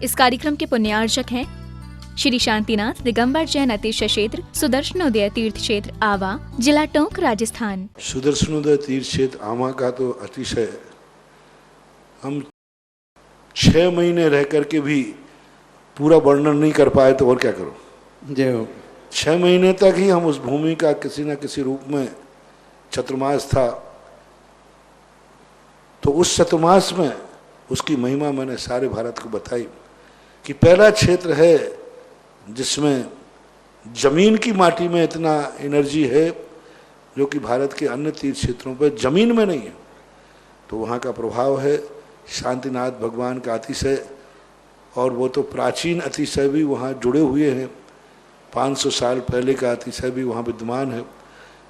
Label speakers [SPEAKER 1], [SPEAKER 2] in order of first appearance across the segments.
[SPEAKER 1] इस कार्यक्रम के पुण्यार्चक हैं श्री शांतिनाथ दिगंबर जैन अतिशय क्षेत्र सुदर्शनोदय तीर्थ क्षेत्र आवा, जिला टोंक, राजस्थान।
[SPEAKER 2] सुदर्शनोदय तीर्थ क्षेत्र आवा का तो अतिशय, हम 6 महीने रह करके भी पूरा वर्णन नहीं कर पाए, तो और क्या करो।
[SPEAKER 3] जय हो।
[SPEAKER 2] 6 महीने तक ही हम उस भूमि का किसी न किसी रूप में चतुर्मास था, तो उस चतुर्मास में उसकी महिमा मैंने सारे भारत को बताई कि पहला क्षेत्र है जिसमें जमीन की माटी में इतना एनर्जी है जो कि भारत के अन्य तीर्थ क्षेत्रों पर जमीन में नहीं है। तो वहाँ का प्रभाव है शांतिनाथ भगवान का अतिशय, और वो तो प्राचीन अतिशय भी वहाँ जुड़े हुए हैं, 500 साल पहले का अतिशय भी वहाँ विद्यमान है।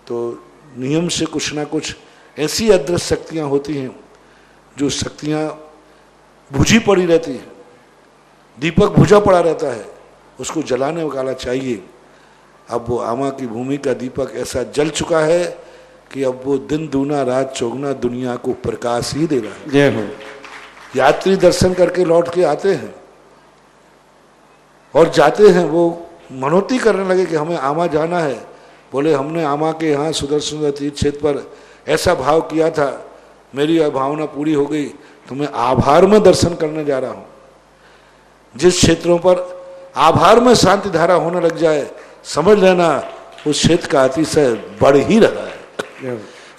[SPEAKER 2] तो नियम से कुछ ना कुछ ऐसी अदृश्य शक्तियाँ होती हैं जो शक्तियाँ बुझी पड़ी रहती हैं, दीपक बुझा पड़ा रहता है, उसको जलाने वाला चाहिए। अब वो आमा की भूमि का दीपक ऐसा जल चुका है कि अब वो दिन दूना रात चौगुना दुनिया को प्रकाश ही दे रहा है।
[SPEAKER 3] जय हो।
[SPEAKER 2] यात्री दर्शन करके लौट के आते हैं और जाते हैं, वो मनोती करने लगे कि हमें आमा जाना है। बोले हमने आमा के यहाँ सुदर्शन तीर्थ क्षेत्र पर ऐसा भाव किया था, मेरी भावना पूरी हो गई, तो मैं आभार में दर्शन करने जा रहा हूँ। जिस क्षेत्रों पर आभार में शांति धारा होने लग जाए, समझ लेना उस क्षेत्र का अतिशय बढ़ ही रहा है,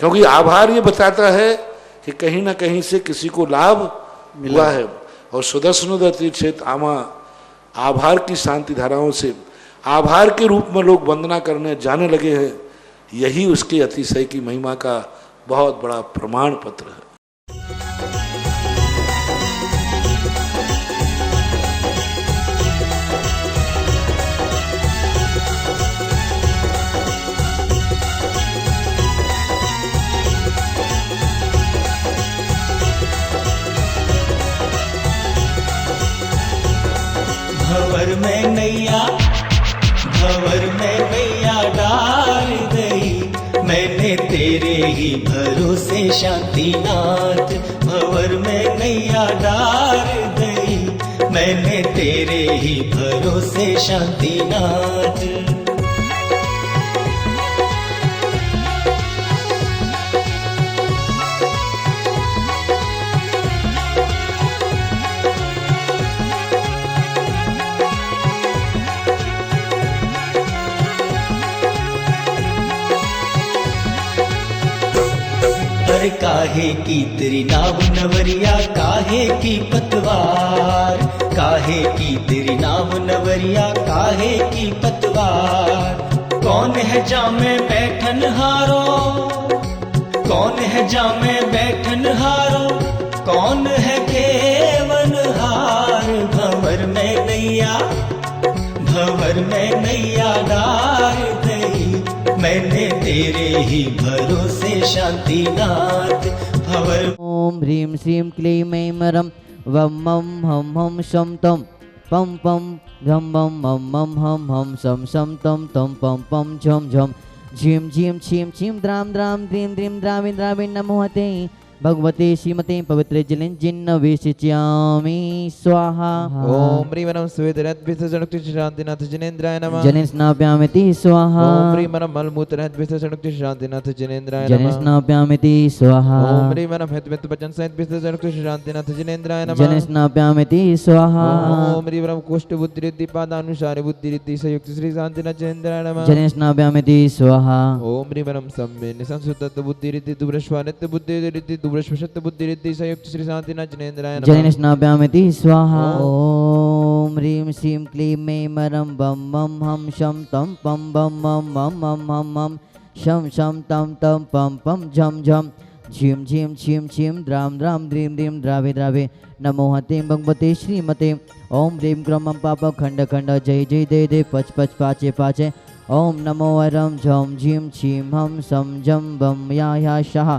[SPEAKER 2] क्योंकि आभार ये बताता है कि कहीं ना कहीं से किसी को लाभ हुआ है। और सुदर्शनोदय तीर्थ क्षेत्र आमा आभार की शांति धाराओं से आभार के रूप में लोग वंदना करने जाने लगे हैं। यही उसके अतिशय की महिमा का बहुत बड़ा प्रमाण पत्र है।
[SPEAKER 4] भंवर में नैया डाल गई, मैंने तेरे ही भरोसे शांतिनाथ। भंवर में नैया डाल गई, मैंने तेरे ही भरोसे शांतिनाथ। काहे की तेरी नाव नवरिया, काहे की पतवार, काहे की तेरी नाव नवरिया, काहे की पतवार। कौन है जामे बैठन हारो, कौन है जामे बैठन हारो, कौन है केवन हार। भंवर में नैया डाल गई, मैंने तेरे ही भरोसे शांतिनाथ। भंवर।
[SPEAKER 5] ओम ह्रीं श्रीं क्लीं ऐं मरं वं मं हं हं शं तं पं पं झं बं मं मं हं हं शं शं तं तं पं पं झं झं झीं झीं छीं छीं द्रां द्रां द्रीं द्रीं द्राविं द्राविं नमो ते भगवते श्रीमते पवित्र जलिंजिन्न विशिच्यामि स्वाहा।
[SPEAKER 3] ओम ह्रीं वरं स्वेदरद्भिस्सनुक्ति शांतिनाथ जनेन्द्राय नमः।
[SPEAKER 5] जनिस्नाप्यामिति स्वाहा।
[SPEAKER 3] ओम ह्रीं वरं मलमूत्रद्भिस्सनुक्ति शांतिनाथ जनेन्द्राय नमः।
[SPEAKER 5] जनिस्नाप्यामिति स्वाहा।
[SPEAKER 3] ओम ह्रीं वरं हेतुमेतुपचनसहितभिस्सनुक्ति शांतिनाथ जनेन्द्राय नमः।
[SPEAKER 5] जनिस्नाप्यामिति स्वाहा।
[SPEAKER 3] ओम ह्रीं वरं कोष्ठबुद्धिरिद्धि पादानुसारे बुद्धिरिद्धि संयुक्त श्री शांतिनाथ जनेन्द्राय नमः।
[SPEAKER 5] जनिस्नाप्यामिति स्वाहा।
[SPEAKER 3] ओम ह्रीं वरं सम्मे निसंसुतत्व बुद्धिरिद्धि दुब्रश्वानित्य बुद्धिरिद्धि दुब्रश्वशक्त बुद्धिरिद्धि संयुक्त श्री शांतिनाथ जनेन्द्राय नमः।
[SPEAKER 5] जनिस्नाप्यामिति स्वाहा। ओम ह्रीं श्रीं क्लीं ऐं मरं वं मं हं शं तं पं बं मं मं मं हं हं शं शं तं तं पं पं झं झं झीं झीं छीं छीं द्रां द्रां द्रीं द्रीं द्रावे द्रावे नमो हते भगवते श्रीमते। ओम ह्रीं क्रमं पाप खंड खंड जय जय दे दे पच पच पाचे पाचे। ओम नमो वरं झं झीं छीं हं शं झं बं या शाह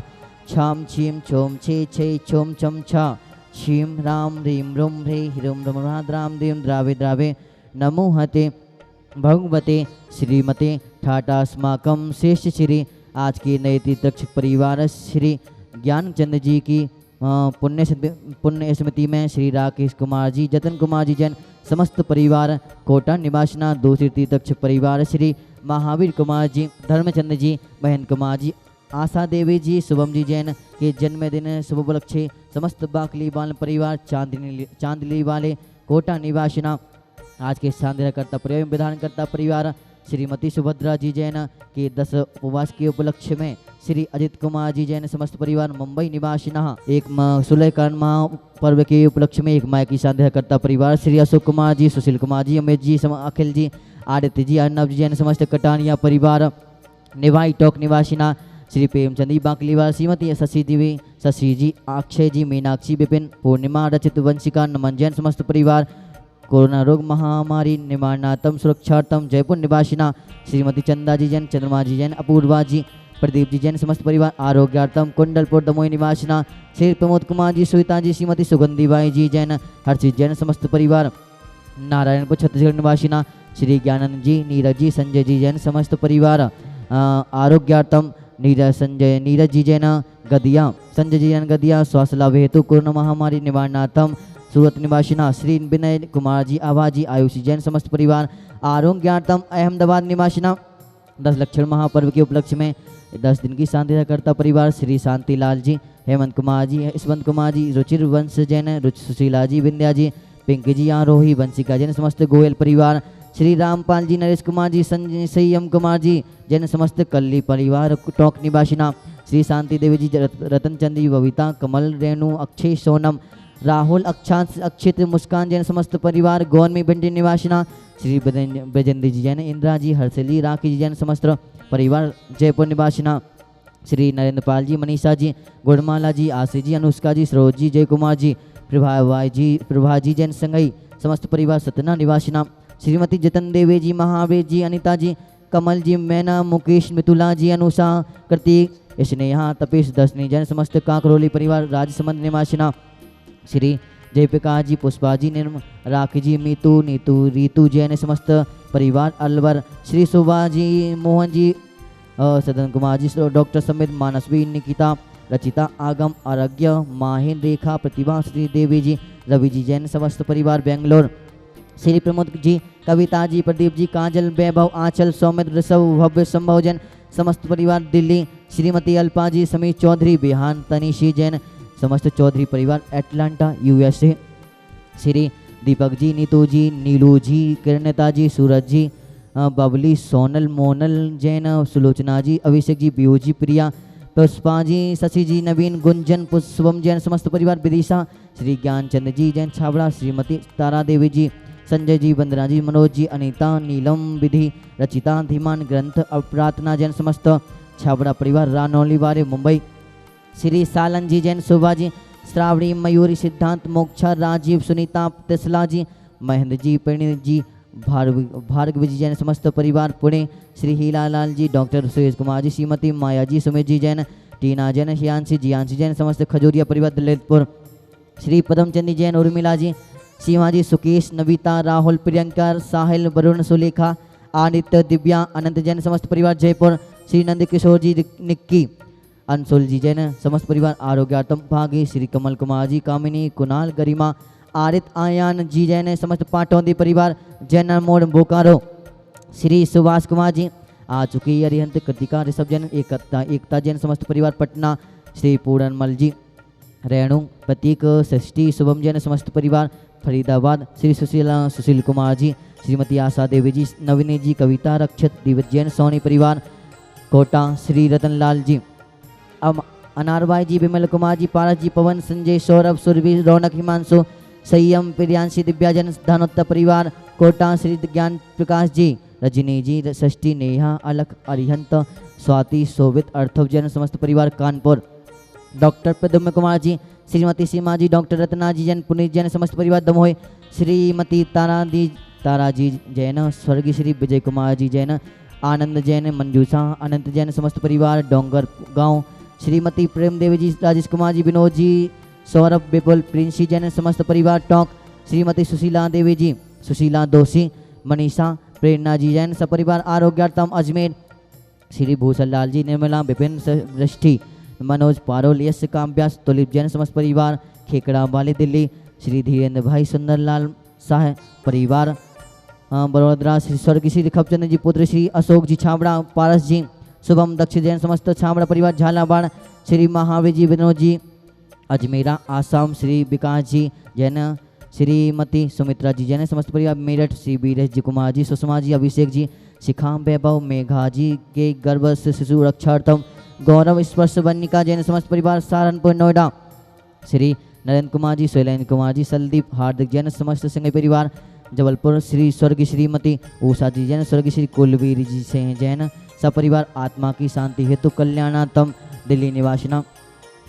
[SPEAKER 5] छाम छीम छोम छे छे छोम छम छा छीम राम ह्रीं रुम ह्री ह्रीं रुम द्राम द्रीं द्रावे द्रावे नमो हते भगवते श्रीमते ठाटास्माकं शेष श्री आज के नए तीर्थक्षक परिवार श्री ज्ञानचंद जी की पुण्य स्मृति में श्री राकेश कुमार जी, जतन कुमार जी जैन समस्त परिवार, कोटा निवासना दूसरी तीर्थक्ष परिवार, श्री महावीर कुमार जी, धर्मचंद्र जी, बहन कुमार जी, आशा देवी जी, शुभम जी जैन के जन्मदिन शुभ उपलक्ष्य समस्त बाकली बाल परिवार, चांदली वाले कोटा निवासना आज के सांध्रकर्ता परिवार विधानकर्ता परिवार, श्रीमती सुभद्रा जी जैन के 10 उपवास के उपलक्ष्य में श्री अजित कुमार जी जैन समस्त परिवार मुंबई निवासिना एक सुलेखन महापर्व के उपलक्ष्य में एक माय की सांध्रकर्ता परिवार, श्री अशोक कुमार जी, सुशील कुमार जी, अमित जी, अखिल जी, आदित्य जी, अर्नब जी जैन समस्त कटानिया परिवार, निवाई टोक निवासिना श्री प्रेमचंद जी बाकलीवाल, श्रीमती शशि देवी, शशि जी, अक्षय जी, मीनाक्षी, विपिन, पूर्णिमा, रचित, वंशिका, नमन जैन समस्त परिवार, कोरोना रोग महामारी निवारणार्थम सुरक्षार्थम जयपुर निवासिना श्रीमती चंदा जी जैन, चंद्रमा जी जैन, अपूर्वा जी, प्रदीप जी जैन समस्त परिवार, आरोग्यार्थम कुंडलपुर दमोई निवासिना श्री प्रमोद कुमार जी, सुविता जी, श्रीमती सुगंधीबाई जी जैन, हर्षित जैन समस्त परिवार, नारायणपुर छत्तीसगढ़ निवासिना श्री ज्ञानंद जी, नीरज जी, संजय जी जैन समस्त परिवार, आरोग्यार्थम नीरज जी जैन गदिया, संजय जी जैन गदिया, स्वास्थ्य लाभ हेतु कोरोना महामारी निवारणार्थम सूरत निवासिना श्री विनय कुमार जी, आवाजी, आयुषी जैन समस्त परिवार, आरोग्यार्थम अहमदाबाद निवासिना 10 लक्षण महापर्व के उपलक्ष्य में 10 दिन की सांध्रकर्ता परिवार, श्री शांतिलाल जी, हेमंत कुमार जी, यशवंत कुमार जी, रुचिर वंश जैन, सुशीला जी, विंध्या जी, पिंकी जी, आरोही, वंशिका जैन समस्त गोयल परिवार, श्री रामपाल जी, नरेश कुमार जी, संजय संयम कुमार जी जैन समस्त कल्ली परिवार, टोक निवासिना श्री शांति देवी जी, रतन चंद जी, बबीता, कमल, रेणु, अक्षय, सोनम, राहुल, अक्षांश, अक्षित, मुस्कान जैन समस्त परिवार, गौरमी भिंडी निवासिना श्री ब्रजेंद्र जी जैन, इंदिरा जी, हर्षली, राखी जी जैन समस्त परिवार, जयपुर निवासिना श्री नरेंद्र पाल जी, मनीषा जी, गुड़माला जी, आशी जी, अनुष्का जी, सरोज जी, जय कुमार जी, प्रभा जी जैन संगई समस्त परिवार, सतना निवासिना श्रीमती जतन देवी जी, महावीर जी, अनिता जी, कमल जी, मैना, मुकेश, मिथुला जी, अनुषा, कृतिक, स्नेहा, तपेश, दर्शनी जैन समस्त काकरोली परिवार, राजसमंद निवासिना श्री जयप्रकाश जी, पुष्पा जी, राखी जी, मीतू, नीतू, रीतु जैन समस्त परिवार, अलवर, श्री सुभा जी, मोहन जी, सदन कुमार जी, डॉक्टर समित, मानसवी, निकिता, रचिता, आगम, आरोग्य, माहिन, रेखा, प्रतिभा, श्री देवी जी, रवि जी जैन समस्त परिवार, बेंगलोर, श्री प्रमोद जी, कविता जी, प्रदीप जी, काजल, वैभव, आंचल, सौमित्र, ऋषभ, भव्य, संभव जैन समस्त परिवार, दिल्ली, श्रीमती अल्पा जी, समीर चौधरी, बिहान, तनिशी जैन समस्त चौधरी परिवार, एटलांटा, USA, श्री दीपक जी, नीतू जी, नीलू जी, किरणता जी, सूरज जी, बबली, सोनल, मोनल जैन, सुलोचना जी, अभिषेक जी, पीयू जी, प्रिया, पुष्पा जी, शशि जी, नवीन, गुंजन, पुष्पम जैन समस्त परिवार, विदिशा, श्री ज्ञानचंद जी जैन छाबड़ा, श्रीमती तारा देवी जी, संजय जी, वंदना जी, मनोज जी, अनीता, नीलम, विधि, रचिता, धीमान, ग्रंथ, प्रार्थना जैन समस्त छाबड़ा परिवार, रानौली वाले, मुंबई, श्री सालन जी जैन, शोभा जी, श्रावणी, मयूरी, सिद्धांत, मोक्षा, राजीव, सुनीता, तिसला जी, महेंद्र जी, परिणीत जी, भार्गव जी जैन समस्त परिवार, पुणे, श्री हीला लाल जी, डॉक्टर सुरेश कुमार जी, श्रीमती माया जी, सुमित जी जैन, टीना जैन, हियांशी, जियांशी जैन समस्त खजूरिया परिवार, ललितपुर, श्री पदमचंदी जैन, उर्मिला जी, सीमा जी, सुकेश, नविता, राहुल, प्रियंका, साहिल, वरुण, सुलेखा, आदित्य, दिव्या, अनंत जैन समस्त परिवार, जयपुर, श्री नंद किशोर जी, निक्की, अंशुल जी जैन समस्त परिवार, आरोग्यार्थम भागी, श्री कमल कुमार जी, कामिनी, कुणाल, गरिमा, आरित, आयान जी जैन समस्त पाटौदी परिवार, जैन मोड़, बोकारो, श्री सुभाष कुमार जी, आ चुकी, अरिहंत, कृतिका, ऋषभ जैन, एकता जैन समस्त परिवार, पटना, श्री पूरनमल जी, रेणु, प्रतीक, षष्ठी, शुभम जैन समस्त परिवार, फरीदाबाद, श्री सुशील कुमार जी, श्रीमती आशा देवी जी, नवीनी जी, कविता, रक्षित, दिवस जैन सोनी परिवार, कोटा, श्री रतनलाल जी, अनारबाई जी, विमल कुमार जी, पारस जी, पवन, संजय, सौरभ, सुरभि, रौनक, हिमांशु, संयम, प्रियांशी, दिव्याजन, धानोत्तर परिवार, कोटा, श्री ज्ञान प्रकाश जी, रजनी जी, षष्ठी, नेहा, अलख, अरिहंत, स्वाति, शोभित, अर्थव जैन समस्त परिवार, कानपुर, डॉक्टर प्रद्युम्न कुमार जी, श्रीमती सीमा जी, डॉक्टर रत्ना जी जैन, पुनीत जैन समस्त परिवार, दमोह, श्रीमती तारा जी जैन, स्वर्गीय श्री विजय कुमार जी जैन, आनंद जैन, मंजूषा, अनंत जैन समस्त परिवार, डोंगर गांव, श्रीमती प्रेम देवी जी, राजेश कुमार जी, विनोद जी, सौरभ, विपुल, प्रिंसी जैन समस्त परिवार, टोंक, श्रीमती सुशीला देवी जी, सुशीला दोषी, मनीषा, प्रेरणा जी जैन सपरिवार, आरोग्यार्थम, अजमेर, श्री भूषण लाल जी, निर्मला, विपिन, दृष्टि, मनोज पारोल, यश कामव्यास, तुलिप जैन समस्त परिवार, खेकड़ा वाली दिल्ली, श्री धीरेन्द्र भाई सुंदरलाल शाह परिवार बड़ोदरा, श्री स्वर्गीय श्री खपचंद जी पुत्र श्री अशोक जी छाबड़ा, पारस जी, शुभम दक्ष जैन समस्त छाबड़ा परिवार झालावाड़, श्री महावीर जी विनोद जी अजमेरा आसाम, श्री विकास जी जैन, श्रीमती सुमित्रा जी जैन समस्त परिवार मेरठ, श्री वीरेश जी कुमार जी, सुषमा जी, अभिषेक जी, शिखाम वैभव, मेघा जी के गर्भ से शिशु रक्षार्थम, गौरव स्पर्श बन्निका जैन समस्त परिवार सहारनपुर नोएडा, श्री नरेंद्र कुमार जी, शैलेंद्र कुमार जी, सलदीप हार्दिक जैन समस्त सिंह परिवार जबलपुर, श्री स्वर्गीय श्रीमती उषा जी जैन, स्वर्गीय श्री कुलवीर जी सिंह जैन सपरिवार आत्मा की शांति हेतु कल्याणातम दिल्ली निवासिना,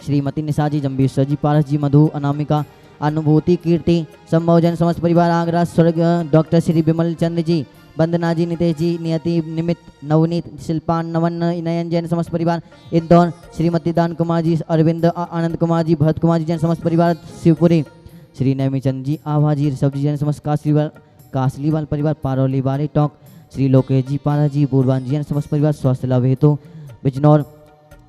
[SPEAKER 5] श्रीमती निशा जी जम्बेश्वर जी, पारस जी, मधु अनामिका, अनुभूति कीर्ति संभव जैन समस्त परिवार आगरा, स्वर्ग डॉक्टर श्री विमल चंद्र जी, वंदना जी, नितेश जी, नियति निमित, नवनीत, शिल्पा, नवन नयन जैन समस्त परिवार इंदौर, श्रीमती दान कुमार जी, अरविंद आनंद कुमार जी, भरत कुमार जी जैन समस्त परिवार शिवपुरी, श्री नैमी चंद जी, आभा जी, ऋषभ जी जैन समस्त कासलीवाल परिवार पारौली वाले टोंक, श्री लोकेश जी, पारा जी, पूर्वान जी जैन समस्त परिवार स्वास्थ्य लाभ हेतु बिजनौर,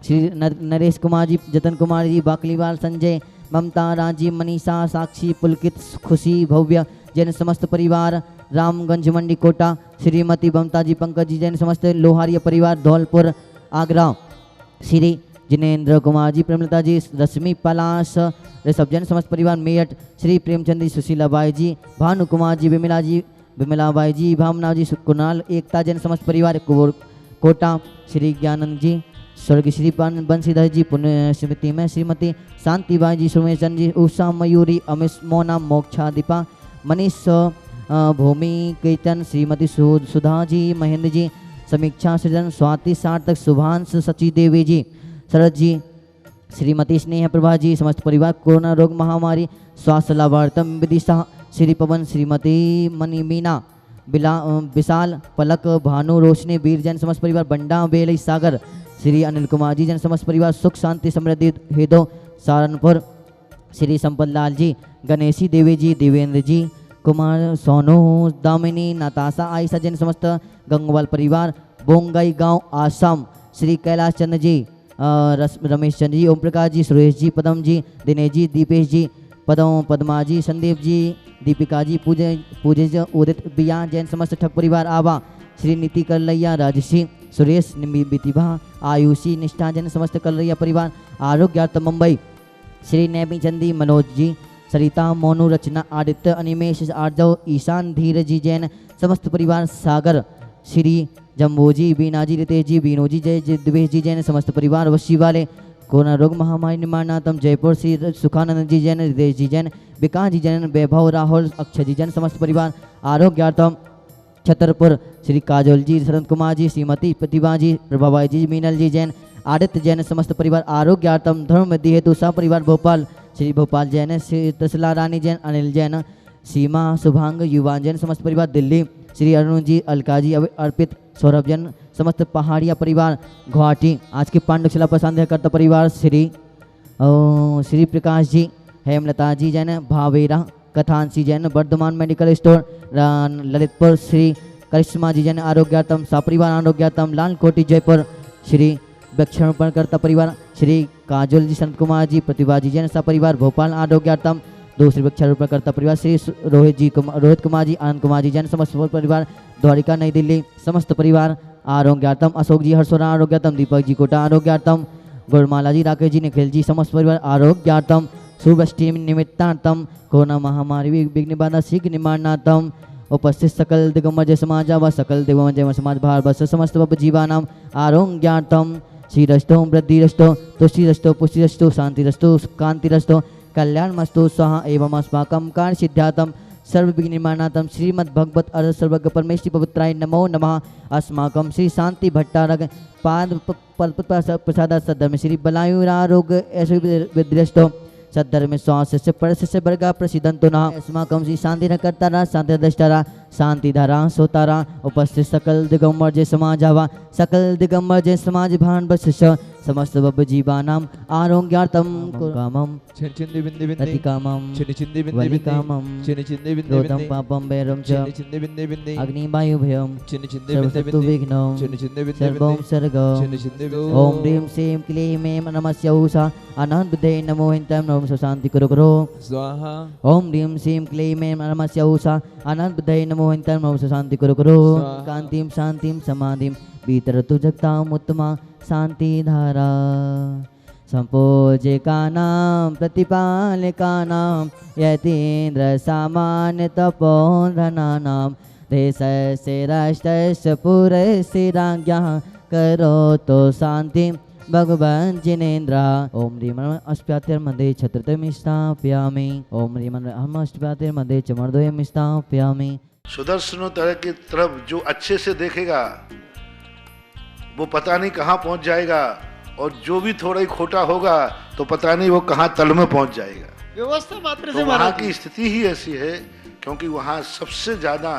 [SPEAKER 5] श्री नरेश कुमार जी, जतन कुमार जी, बाकलीवाल, संजय, ममता, राजीव, मनीषा, साक्षी, पुलकित, खुशी, भव्य जैन समस्त परिवार रामगंज मंडी कोटा, श्रीमती ममता जी, पंकज जी जैन समस्त लोहारिया परिवार धौलपुर आगरा, श्री जिनेन्द्र कुमार जी, प्रेमलता जी, रश्मि पलाश ऋषभ जैन समस्त परिवार मेरठ, श्री प्रेमचंद जी, सुशीला बाई जी, भानु कुमार जी, विमला बाई जी, भावना जी, कुणाल, एकता जैन समस्त परिवार कोटा, श्री ज्ञानंद जी, स्वर्गीय श्री बंशीधर जी, पुण्य स्मृति में श्रीमती शांतिबाई जी, सुमेश चंद जी, उषा मयूरी, अमिश मोना, मोक्षा दीपा, मनीष भूमि कीर्तन, श्रीमती सुधा जी, महेंद्र जी, समीक्षा सृजन, स्वाति सार्थक, शुभांश, सची देवी जी, शरद जी, श्रीमती स्नेह प्रभा जी, समस्त परिवार कोरोना रोग महामारी स्वास्थ्य लाभार्थम विदिशा, श्री पवन, श्रीमती मनी मीना, विशाल, पलक, भानु, रोशनी, वीर जैन समस्त परिवार बंडा बेलई सागर, श्री अनिल कुमार जी जैन समस्त परिवार सुख शांति समृद्धि हेतु सहारनपुर, श्री संपत लाल जी, गणेशी देवी जी, देवेंद्र जी, कुमार, सोनू, दामिनी, नताशा, आयशा जैन समस्त गंगवाल परिवार बोंगई गांव आसाम, श्री कैलाश चंद्र जी, रमेश चंद्र जी, ओम प्रकाश जी, सुरेश जी, पदम जी, दिनेश जी, दीपेश जी, पदमा जी, संदीप जी, दीपिका जी, पूजे उदित बिया जैन समस्त ठग परिवार आवा, श्री नीति कलैया, राजश्री, सुरेश, बितिभा, आयुषी, निष्ठा जैन समस्त कलैया परिवार आरोग्यार्थ मुंबई, श्री नैमी चंदी, मनोज जी, सरिता, मोनू, रचना, आदित्य, अनिमेश, आर्जव, ईशान, धीरज जी जैन समस्त परिवार सागर, श्री जम्बोजी, बीना जी, रितेश जी, बीनो जी, जय दिवेश जी जैन समस्त परिवार वशी वाले, कोरोना रोग महामारी निवारणार्थम जयपुर, श्री सुखानंद जी जैन, रितेश जी जैन, विकास जी जैन, वैभव, राहुल, अक्षय जी जैन समस्त परिवार आरोग्यार्थम छतरपुर, श्री काजोल जी, शरद कुमार जी, श्रीमती प्रतिभा जी, प्रभाबाई जी, मीनल जी जैन, आदित्य जैन समस्त परिवार आरोग्यार्थम धर्म विधि हेतु परिवार भोपाल, श्री भोपाल जैन, श्री तसला रानी जैन, अनिल जैन, सीमा, शुभांग, युवान जैन समस्त परिवार दिल्ली, श्री अरुण जी, अलका जी, अर्पित, सौरभ जैन समस्त पहाड़िया परिवार गुवाहाटी। आज के पांडुशिला पर संध्या करता परिवार श्री प्रकाश जी, हेमलता जी जैन, भावेरा, कथांशी जैन, वर्धमान मेडिकल स्टोर ललितपुर, श्री करिश्मा जी जैन आरोग्यार्थम सपरिवार आरोग्यार्थम लालकोटी जयपुर, श्री वृक्षारोपण करता परिवार श्री काजोल जी, संत कुमार जी, प्रतिभा जी जैन सपरिवार भोपाल आरोग्यार्थम, दूसरे वृक्षारोपण करता परिवार श्री रोहित कुमार जी, आनंद कुमार जी जैन समस्त परिवार द्वारिका नई दिल्ली, समस्त परिवार आरोग्यार्थम, अशोक जी, हर्षोरा आरोग्यार्थम, दीपक जी कोटा आरोग्यार्थम, गुरमाला जी, राकेश जी, निखिल जी समस्त परिवार आरोग्यार्थम, शुभष्टि निमित्तार्थम, कोरोना महामारी विघ्न बाधा शीघ्र निवारणार्थम उपस्थित सकल दिगंबर जय समाज व सकल दिगंबर जय समाज भार बस समस्त जीवानाम आरोग्यार्थम श्रीरस्तो वृद्धिरस्तो तुष्टिरस्तो पुष्टिरस्तो शांतिरस्तो कांतिरस्तो कल्याणमस्तु स्वाहा एवं अस्माकं कार्य सिद्ध्यार्थम सर्व विघ्न निर्माणार्थम श्रीमद् भगवत अर्ध सर्वज्ञ परमेश्वरी पवित्राय नमो नमः। अस्माकं श्री शांति भट्टारक पाद प्रसाद सद्धर्म श्री बलायुरारोग्य ऐश्वर्यदृष्टो सद्धर्म स्वास्थ्य परस्य वर्गा प्रसिद्धंतो नः। अस्माकं श्री शांतिरकर्तारा शांतिदृष्टारा शांतिधारा सोतारा उपस्थित सकल दिगंबर जय समाज हवा सकल दिगंबर जय समाज भान बस समस्त बब जीवानाम आरोग्यार्थम कामम
[SPEAKER 3] छिन छिंदी बिंदी बिंदी
[SPEAKER 5] रतिकामम
[SPEAKER 3] छिन छिंदी बिंदी बिंदी
[SPEAKER 5] वलिकामम
[SPEAKER 3] छिन छिंदी बिंदी
[SPEAKER 5] क्रोधम
[SPEAKER 3] बिंदी
[SPEAKER 5] पापम वैरम च
[SPEAKER 3] छिन छिंदी बिंदी बिंदी
[SPEAKER 5] अग्निवायुभयम
[SPEAKER 3] छिन छिंदी बिंदी
[SPEAKER 5] सर्वसत्तु
[SPEAKER 3] बिंदी
[SPEAKER 5] विघ्नम
[SPEAKER 3] छिन छिंदी बिंदी
[SPEAKER 5] सर्वं
[SPEAKER 3] बिंदी
[SPEAKER 5] सर्गम
[SPEAKER 3] छिन छिंदी बिंदी
[SPEAKER 5] ओम ह्रीं श्रीं क्लीं ऐं नमस्य उषा अनंत बुद्धे नमो हिंतम नमो शांति करो करो
[SPEAKER 3] स्वाहा
[SPEAKER 5] ओम ह्रीं श्रीं क्लीं ऐं नमस्य उषा अनंत बुद्धे नमो हिंतम नमो शांति करो करो
[SPEAKER 3] स्वाहा।
[SPEAKER 5] कांतिं शांतिं समाधिं वितरतु जगताम् उत्तमा शांति धारा संपूज्यकानां प्रतिपालकानां यतीन्द्र सामान्य तपोधनानां देशस्य राष्ट्रस्य पुरस्य राज्ञः करोतु शान्तिं भगवान् जिनेन्द्र ओम ह्रीं अस्प्यातिर्मध्ये छत्रतम स्थापयामि ओम ह्रीं अस्प्यातिर्मध्ये चमर्द्वयं स्थापयामि।
[SPEAKER 2] सुदर्शनों तरह की तरफ जो अच्छे से देखेगा वो पता नहीं कहाँ पहुंच जाएगा, और जो भी थोड़ा ही खोटा होगा तो पता नहीं वो कहाँ तल में पहुंच जाएगा।
[SPEAKER 6] व्यवस्था मात्र
[SPEAKER 2] तो
[SPEAKER 6] से
[SPEAKER 2] वहाँ
[SPEAKER 6] महाराज
[SPEAKER 2] की स्थिति ही ऐसी है, क्योंकि वहाँ सबसे ज्यादा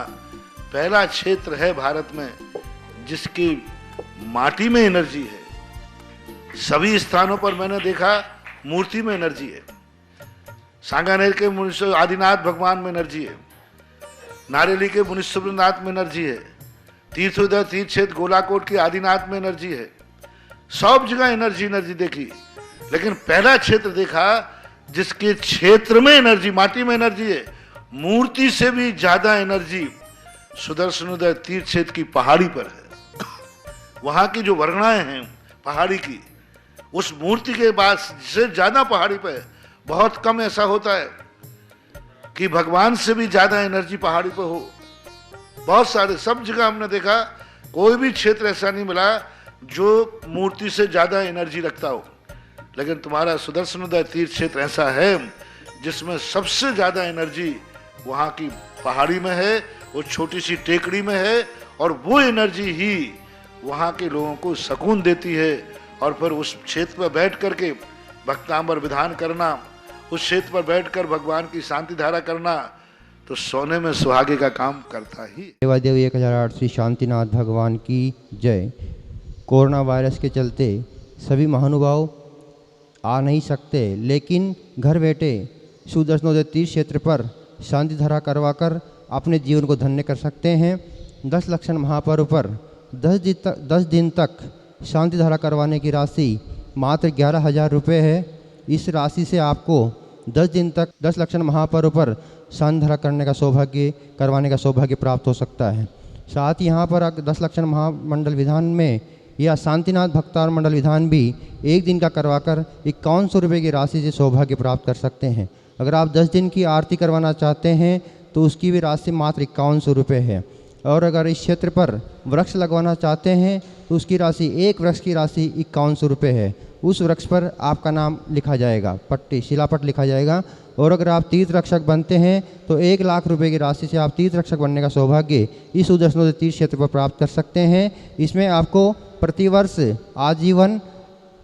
[SPEAKER 2] पहला क्षेत्र है भारत में जिसकी माटी में एनर्जी है। सभी स्थानों पर मैंने देखा मूर्ति में एनर्जी है। सांगानेर के मुनीश्वर आदिनाथ भगवान में एनर्जी है, नारेली के मुनीश्वरनाथ में एनर्जी है, तीर्थोदय तीर्थ क्षेत्र गोलाकोट के आदिनाथ में एनर्जी है। सब जगह एनर्जी एनर्जी देखी, लेकिन पहला क्षेत्र देखा जिसके क्षेत्र में एनर्जी, माटी में एनर्जी है, मूर्ति से भी ज्यादा एनर्जी सुदर्शनोदय तीर्थ क्षेत्र की पहाड़ी पर है। वहां की जो वर्णनाएं हैं पहाड़ी की, उस मूर्ति के बाद से ज्यादा पहाड़ी पर है। बहुत कम ऐसा होता है कि भगवान से भी ज्यादा एनर्जी पहाड़ी पर हो। बहुत सारे सब जगह हमने देखा, कोई भी क्षेत्र ऐसा नहीं मिला जो मूर्ति से ज्यादा एनर्जी रखता हो, लेकिन तुम्हारा सुदर्शनोदय तीर्थ क्षेत्र ऐसा है जिसमें सबसे ज्यादा एनर्जी वहां की पहाड़ी में है, वो छोटी सी टेकड़ी में है, और वो एनर्जी ही वहां के लोगों को सुकून देती है। और फिर उस क्षेत्र पर बैठ करके भक्तांबर विधान करना, उस क्षेत्र पर बैठकर भगवान की शांति धारा करना, तो सोने में सुहागे का काम करता ही।
[SPEAKER 7] देवादेव 1008 श्री शांतिनाथ भगवान की जय। कोरोना वायरस के चलते सभी महानुभाव आ नहीं सकते, लेकिन घर बैठे सुदर्शनोदय तीर्थ क्षेत्र पर शांति धारा करवाकर अपने जीवन को धन्य कर सकते हैं। 10 लक्षण महापर्व पर 10 दिन तक शांति धारा करवाने की राशि मात्र 11,000 रुपये है। इस राशि से आपको 10 दिन तक 10 लक्षण महापर्व पर शांति धारा करने का सौभाग्य करवाने का सौभाग्य प्राप्त हो सकता है। साथ ही यहाँ पर 10 लक्षण महामंडल विधान में या शांतिनाथ भक्तार मंडल विधान भी एक दिन का करवाकर 5100 रुपये की राशि से सौभाग्य प्राप्त कर सकते हैं। अगर आप 10 दिन की आरती करवाना चाहते हैं तो उसकी भी राशि मात्र 5100 रुपये है। और अगर इस क्षेत्र पर वृक्ष लगवाना चाहते हैं तो उसकी राशि, एक वृक्ष की राशि 5100 रुपये है। उस वृक्ष पर आपका नाम लिखा जाएगा, पट्टी शिलापट लिखा जाएगा। और अगर आप तीर्थ रक्षक बनते हैं तो 1 लाख रुपए की राशि से आप तीर्थ रक्षक बनने का सौभाग्य इस सुदर्शनोदय तीर्थ क्षेत्र पर प्राप्त कर सकते हैं। इसमें आपको प्रतिवर्ष आजीवन,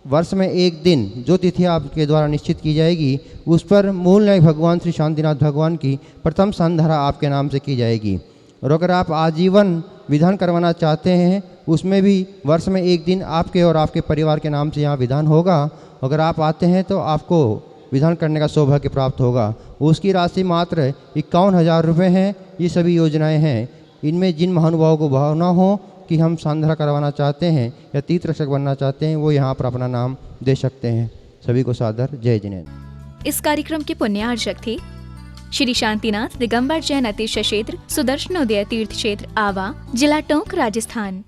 [SPEAKER 7] वर्ष में एक दिन जो तिथि आपके द्वारा निश्चित की जाएगी उस पर मूल नायक भगवान श्री शांतिनाथ भगवान की प्रथम संधारा आपके नाम से की जाएगी। और अगर आप आजीवन विधान करवाना चाहते हैं उसमें भी वर्ष में एक दिन आपके और आपके परिवार के नाम से यहाँ विधान होगा। अगर आप आते हैं तो आपको विधान करने का सौभाग्य प्राप्त होगा। उसकी राशि मात्र 51,000 रुपये है। ये सभी योजनाएं हैं। इनमें जिन महानुभावों को भावना हो कि हम सांधरा करवाना चाहते हैं या तीर्थ रक्षक बनना चाहते हैं वो यहाँ पर अपना नाम दे सकते हैं। सभी को सादर जय जिनेन्द्र।
[SPEAKER 1] इस कार्यक्रम के पुण्यार्चक थे श्री शांतिनाथ दिगंबर जैन अतिशय क्षेत्र सुदर्शनोदय तीर्थ क्षेत्र आवा, जिला टोंक, राजस्थान।